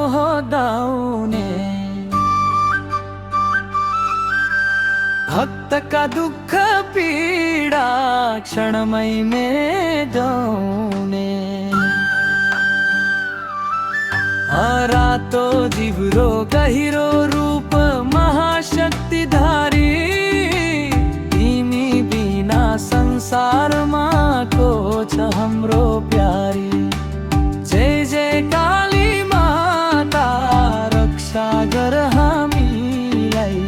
हो दाउने। भक्त का दुःख पीडा क्षणमै मेटाउने। रातो जिब्रो गहिरो रूप महाशक्तिधारी, तिमी बिना संसारमा को छ हाम्रो प्यारी। जय जय काली माता रक्षा गर हामीलाई,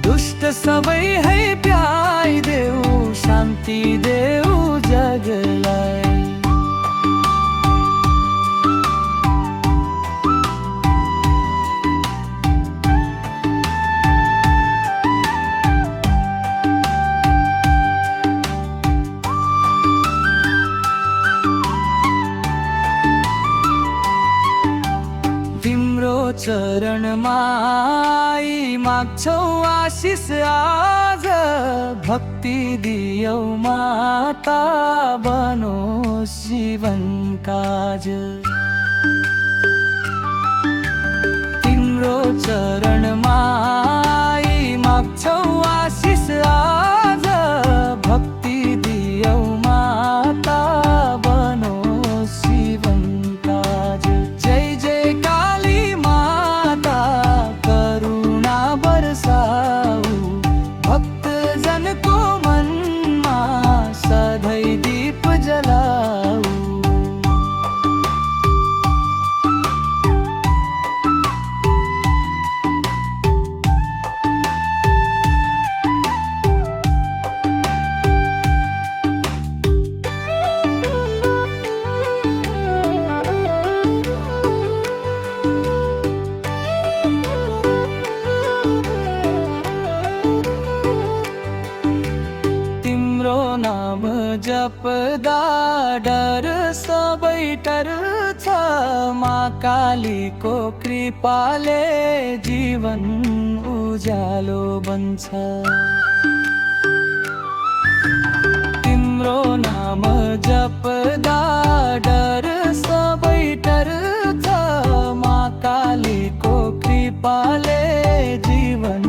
दुष्ट सबै है प्याइदेऊ शान्ति देऊ जगलाई। चरणमा आई माग्छौ आशिष आज, भक्ति दियौ माता बनोस् जीवन काज। तिम्रो चरणमा आई माग्छौ आशिष आज, भक्ति दियौ माता बनोस् जीवन काज। जय जय काली माता करुणा बरसाऊ, भक्त जन को मनमा सधैँ दीप जलाऊ। नाम जपदा डर सबै टर्छ, माँ कालीको कृपाले जीवन उज्यालो बन्छ। तिम्रो नाम जपदा डर सबै टर्छ, माँ कालीको कृपाले जीवन